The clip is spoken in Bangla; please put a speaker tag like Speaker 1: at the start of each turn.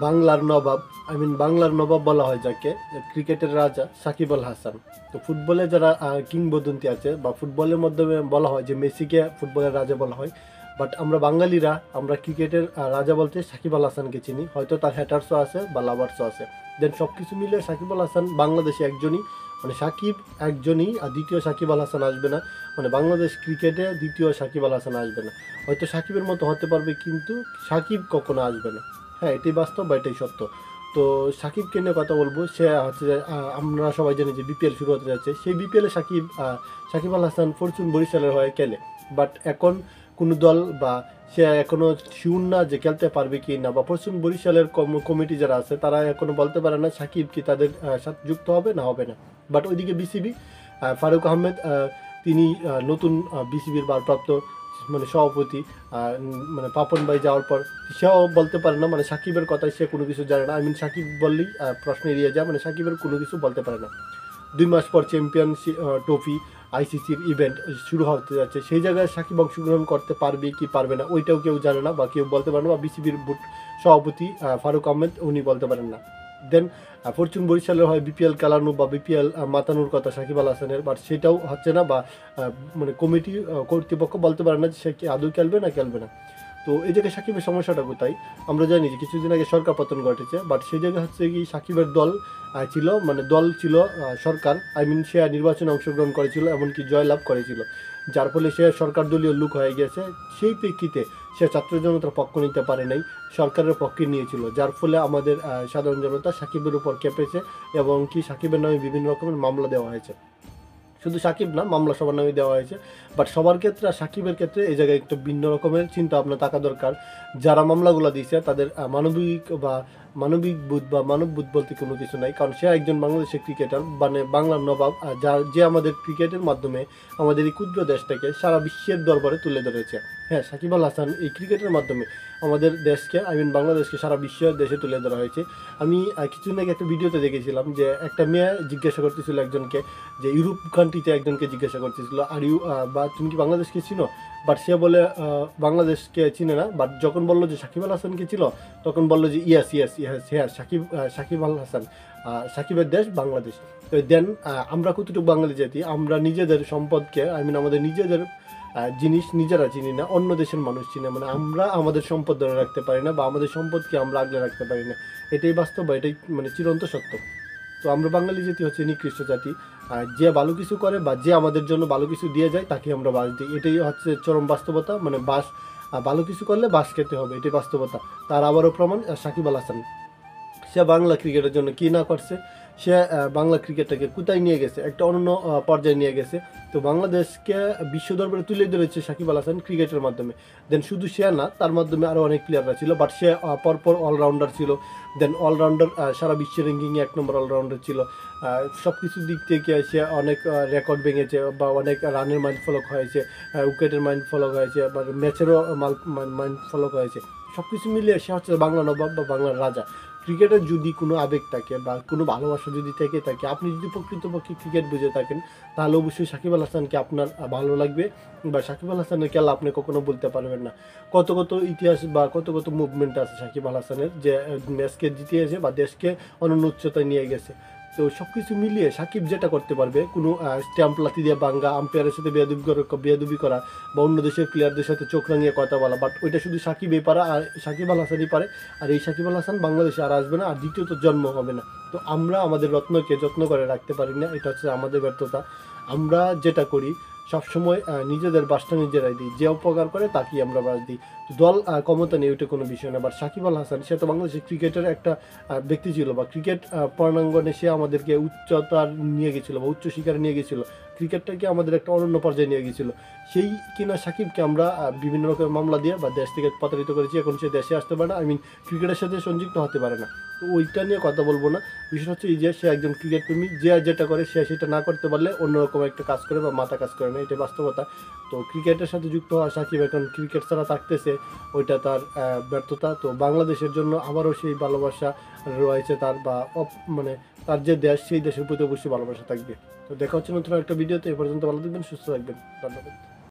Speaker 1: বাংলার নবাব, বাংলার নবাব বলা হয় যাকে, ক্রিকেটের রাজা সাকিব আল হাসান। তো ফুটবলে যারা কিংবদন্তি আছে বা ফুটবলের মাধ্যমে বলা হয় যে মেসিকে ফুটবলের রাজা বলা হয়, বাট আমরা বাঙালিরা আমরা ক্রিকেটের রাজা বলতে সাকিব আল হাসানকে চিনি। হয়তো তার হ্যাটার্সও আছে বা লাভার্সও আছে। দেন সব কিছু মিলে সাকিব আল হাসান বাংলাদেশে একজনই, মানে সাকিব একজনই, আর দ্বিতীয় সাকিব আল হাসান আসবে না। মানে বাংলাদেশ ক্রিকেটে দ্বিতীয় সাকিব আল হাসান আসবে না। হয়তো সাকিবের মতো হতে পারবে কিন্তু সাকিব কখনো আসবে না। হ্যাঁ, এটাই বাস্তব বা এটাই সত্য। তো সাকিবকে নিয়ে কথা বলবো। সে হচ্ছে যে আমরা সবাই জানি যে বিপিএল শুরু হতে যাচ্ছে। সেই বিপিএলে সাকিব আল হাসান ফরচুন বরিশালের হয়ে খেলে। বাট এখন কোনো দল বা সে এখনও শিওর না যে খেলতে পারবে কি না, বা ফরচুন বরিশালের কমিটি যারা আছে তারা এখনও বলতে পারে না সাকিব কি তাদের সাথে যুক্ত হবে না হবে না। বাট ওইদিকে বিসিবি, ফারুক আহমেদ, তিনি নতুন বিসিবির ভারপ্রাপ্ত মানে সভাপতি, মানে পাপন ভাই যাওয়ার পর সেও বলতে পারে না, মানে সাকিবের কথায় সে কোনো কিছু জানে না। সাকিব বললেই প্রশ্ন এড়িয়ে যায়, মানে সাকিবের কোনো কিছু বলতে পারে না। 2 মাস পর চ্যাম্পিয়নশিপ ট্রফি আইসিসির ইভেন্ট শুরু হতে যাচ্ছে, সেই জায়গায় সাকিব অংশগ্রহণ করতে পারবে কি পারবে না ওইটাও কেউ জানে না বা কেউ বলতে পারে না, বা বিসিবির সভাপতি ফারুক আহমেদ উনি বলতে পারেন না। দেন ফরচুন বরিশালের হয় বিপিএল খেলানো বা বিপিএল মাতানোর কথা সাকিব আল হাসানের, বাট সেটাও হচ্ছে না, বা মানে কমিটি কর্তৃপক্ষ বলতে পারে না যে সে কি আদৌ খেলবে না খেলবে না। তো এই জায়গায় সাকিবের সমস্যাটা কোথায়? আমরা জানি যে কিছুদিন আগে সরকার পতন ঘটেছে, বাট সেই জায়গায় হচ্ছে কি সাকিবের দল ছিল, মানে দল ছিল সরকার, সে নির্বাচনে অংশগ্রহণ করেছিল, এমনকি জয়লাভ করেছিল, যার ফলে সে সরকার দলীয় লোক হয়ে গেছে। সেই প্রেক্ষিতে সে ছাত্র জনতার পক্ষ নিতে পারে নাই, সরকারের পক্ষে নিয়েছিল, যার ফলে আমাদের সাধারণ জনতা সাকিবের উপর খেপেছে এবং কি সাকিবের নামে বিভিন্ন রকমের মামলা দেওয়া হয়েছে। শুধু সাকিব না, মামলা সবার নামে দেওয়া হয়েছে। বাট সবার ক্ষেত্রে আর সাকিবের ক্ষেত্রে এই জায়গায় একটু ভিন্ন রকমের চিন্তা ভাবনা থাকা দরকার। যারা মামলাগুলো দিয়েছে তাদের মানবিক বোধ বা মানব বোধ বলতে কোনো কিছু নাই, কারণ সে একজন বাংলাদেশের ক্রিকেটার, মানে বাংলার নবাব, যে আমাদের ক্রিকেটের মাধ্যমে আমাদের এই ক্ষুদ্র দেশটাকে সারা বিশ্বের দরবারে তুলে ধরেছে। হ্যাঁ, সাকিব আল হাসান এই ক্রিকেটের মাধ্যমে আমাদের দেশকে, বাংলাদেশকে সারা বিশ্বের দেশে তুলে ধরা হয়েছে। আমি কিছুদিন আগে একটা ভিডিওতে দেখেছিলাম যে একটা মেয়ে জিজ্ঞাসা করতেছিল একজনকে, যে ইউরোপ কান্ট্রিতে একজনকে জিজ্ঞাসা করতেছিল আর ইউ বা তুমি কি বাংলাদেশকে চিনো, বাট সে বলে বাংলাদেশকে চিনে না। বাট যখন বললো যে সাকিব আল হাসানকে ছিল, তখন বললো যে ইয়েস ইয়েস ইয়েস হ্যাঁ, সাকিব আল হাসান, সাকিবের দেশ বাংলাদেশ। তো দেন আমরা কতটুকু বাঙালি জাতি, আমরা নিজেদের সম্পদকে, আমাদের নিজেদের জিনিস নিজেরা চিনি না, অন্য দেশের মানুষ চিনে, মানে আমরা আমাদের সম্পদ ধরে রাখতে পারি না বা আমাদের সম্পদকে আমরা আগলে রাখতে পারি না। এটাই বাস্তব বা এটাই মানে চিরন্ত সত্য। তো আমরা বাঙালি জাতি হচ্ছে নিকৃষ্ট জাতি। যে ভালো কিছু করে বা যে আমাদের জন্য ভালো কিছু দিয়ে যায় তাকে আমরা বাস দিই, এটাই হচ্ছে চরম বাস্তবতা। মানে ভালো কিছু করলে বাস খেতে হবে, এটাই বাস্তবতা। তার আবারও প্রমাণ সাকিব আল হাসান। সে বাংলা ক্রিকেটের জন্য কী না করছে, সে বাংলা ক্রিকেটটাকে কোথায় নিয়ে গেছে, একটা অনন্য পর্যায়ে নিয়ে গেছে। তো বাংলাদেশকে বিশ্ব দরবারে তুলে ধরেছে সাকিব আল হাসান ক্রিকেটের মাধ্যমে। দেন শুধু সে না, তার মাধ্যমে আরও অনেক প্লেয়াররা ছিল, বাট সে পরপর অলরাউন্ডার ছিল। দেন অলরাউন্ডার, সারা বিশ্বের র্যাঙ্কিংয়ে 1 নম্বর অলরাউন্ডার ছিল। সব কিছুর দিক থেকে সে অনেক রেকর্ড ভেঙেছে বা অনেক রানের মাইল ফলক হয়েছে, উইকেটের মাইল ফলক হয়েছে, বা ম্যাচেরও মাইল ফলক হয়েছে। সব কিছু মিলিয়ে সে হচ্ছে বাংলা নবাব বা বাংলার রাজা। ক্রিকেটের যদি কোনো আবেগ থাকে বা কোনো ভালোবাসা যদি থেকে থাকে, আপনি যদি প্রকৃতপক্ষে ক্রিকেট বুঝে থাকেন, তাহলে অবশ্যই সাকিব আল হাসানকে আপনার ভালো লাগবে, বা সাকিব আল হাসানের খেলা আপনি কখনো বলতে পারবেন না। কত কত ইতিহাস বা কত কত মুভমেন্ট আছে সাকিব আল হাসানের, যে ম্যাচকে জিতিয়েছে বা দেশকে অনন্য উচ্চতায় নিয়ে গেছে। তো সব কিছু মিলিয়ে সাকিব যেটা করতে পারবে, কোনো স্ট্যাম্প লাথি দিয়ে ভাঙ্গা, আম্পায়ারের সাথে বেয়াদবি করা বা অন্য দেশের প্লেয়ারদের সাথে চোখ রাঙিয়ে কথা বলা, বাট ওইটা শুধু সাকিবই পারে আর সাকিব আল হাসানই পারে। আর এই সাকিব আল হাসান বাংলাদেশে আর আসবে না, আর দ্বিতীয়ত জন্ম হবে না। তো আমরা আমাদের রত্নকে যত্ন করে রাখতে পারি না, এটা হচ্ছে আমাদের ব্যর্থতা। আমরা যেটা করি সবসময় নিজেদের বাসটা নিজেরাই দিই, যে উপকার করে তাকেই আমরা বাস দিই। তো দল ক্ষমতা নেই, ওইটা কোনো বিষয় না। বাট সাকিব আল হাসান সে তো বাংলাদেশের ক্রিকেটের একটা ব্যক্তি ছিল, বা ক্রিকেট পর্ণাঙ্গনে সে আমাদেরকে উচ্চতার নিয়ে গেছিলো বা উচ্চ শিকারে নিয়ে গেছিলো, ক্রিকেটটাকে আমাদের একটা অনন্য পর্যায়ে নিয়ে গেছিলো। সেই কিনা সাকিবকে আমরা বিভিন্ন রকমের মামলা দিয়ে বা দেশ থেকে প্রতারিত করেছি, এখন সে দেশে আসতে পারে না, ক্রিকেটের সাথে সংযুক্ত হতে পারে না। তো ওইটা নিয়ে কথা বলবো না। বিষয় হচ্ছে এই যে সে একজন ক্রিকেট প্রেমী, যে যেটা করে সে সেটা না করতে পারলে অন্যরকম একটা কাজ করে বা মাথা কাজ করে না, এটাই বাস্তবতা। তো ক্রিকেটের সাথে যুক্ত হওয়া সাকিব এখন ক্রিকেট ছাড়া থাকতেছে, ওইটা তার ব্যর্থতা। তো বাংলাদেশের জন্য আবারও সেই ভালোবাসা রয়েছে তার, বা মানে তার যে দেশ, সেই দেশের প্রতি অবশ্যই ভালোবাসা থাকবে। তো দেখা হচ্ছে নতুন একটা ভিডিওতে। এ পর্যন্ত ভালো থাকবেন, সুস্থ থাকবেন, ধন্যবাদ।